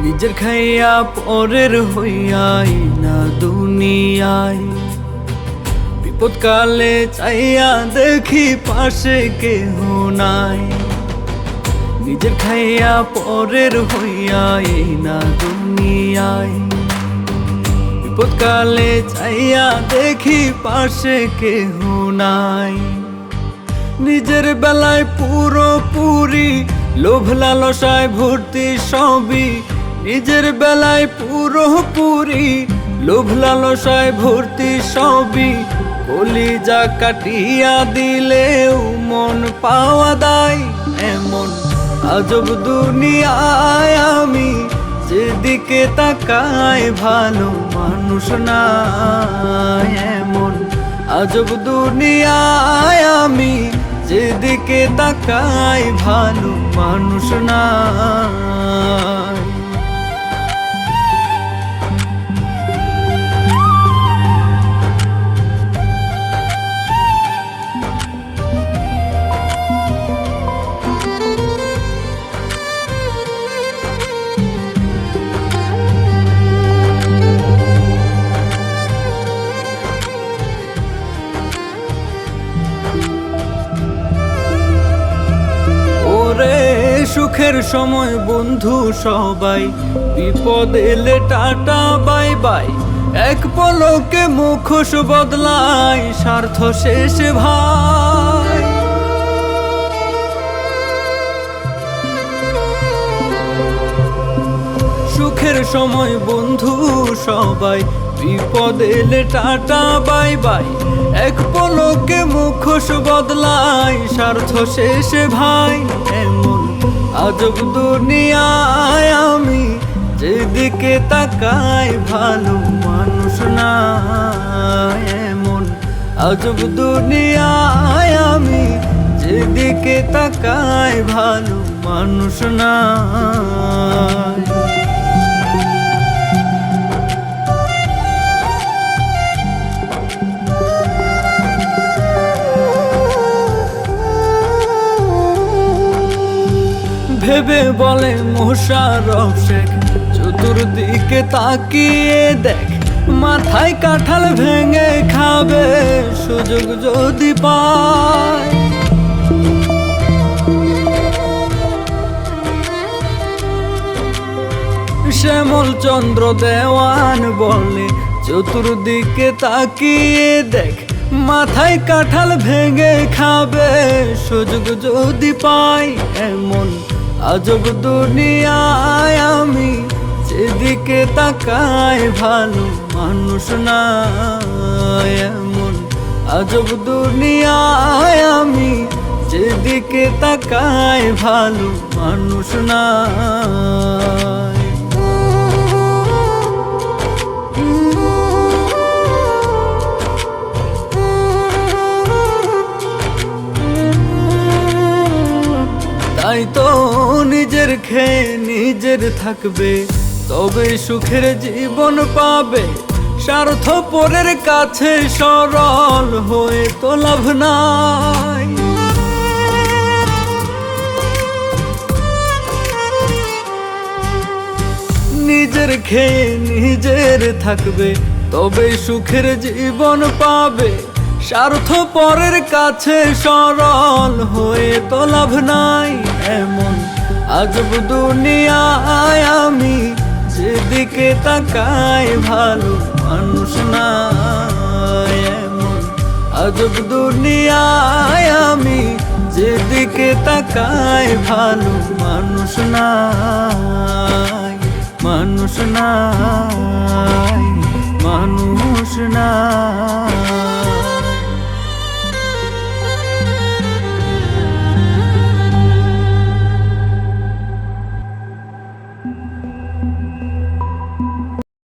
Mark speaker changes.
Speaker 1: নিজের খাইয়া পরের হইয়াই না দুনিয়ায়। বিপদকালে চাইয়া দেখি পাশে কেহ নাই। নিজের খাইয়া পরের হইয়াই না দুনিয়ায়। বিপদকালে চাইয়া দেখি পাশে কেহ নাই। নিজের বেলায় পুরোপুরি লোভ লালসায় ভর্তি সবই। নিজের বেলায় পুরোপুরি লোভ লালসায় ভর্তি সবই। কলিজা কাটিয়া দিলেও মন পাওয়া দায়। এমন আজব দুনিয়ায় আমি যেদিকে তাকাই ভালো মানুষ নাই। এমন আজব দুনিয়ায় আমি যেদিকে তাকাই ভালো মানুষ নাই। সুখের সময় বন্ধু সবাই, বিপদ এলে টাটা বাই বাই। এক পলকে মুখোশ বদলায়, স্বার্থ শেষ ভাই। সুখের সময় বন্ধু সবাই, বিপদ এলে টাটা বাই বাই। এক পলকে মুখোশ বদলায়, স্বার্থ শেষ ভাই। এমন আজব দুনিয়ায় আমি যেদিকে তাকাই ভালো মানুষ নাই। এমন আজব দুনিয়ায় আমি যেদিকে তাকাই ভালো মানুষ নাই। ভেবে বলে মোশাররফ শেখ, চতুর্দিকে তাকিয়ে দেখ। মাথায় কাঁঠাল ভেঙে খাবে সুযোগ যদি পায়। শ্যামল চন্দ্র দেওয়ান বলে, চতুর্দিকে তাকিয়ে দেখ। মাথায় কাঁঠাল ভেঙে খাবে সুযোগ যদি পাই। এমন আজব দুনিয়ায় আমি যেদিকে তাকাই ভালো মানুষ নাই। এমন আজব দুনিয়ায় আমি যেদিকে তাকাই ভালো মানুষ নাই। তাই তো নিজের খেয়ে নিজের থাকবে, তবে সুখের জীবন পাবে। স্বার্থপরের কাছে সরল হয়ে তো লাভ নাই। নিজের খেয়ে নিজের থাকবে, তবে সুখের জীবন পাবে। স্বার্থপরের কাছে সরল হয়ে তো লাভ নাই। এমন আজব দুনিয়ায় আমি যেদিকে তাকাই ভালো মানুষ নাই। এমন আজব দুনিয়ায় আমি যেদিকে তাকাই ভালো মানুষ নাই। মানুষ নাই, মানুষ নাই।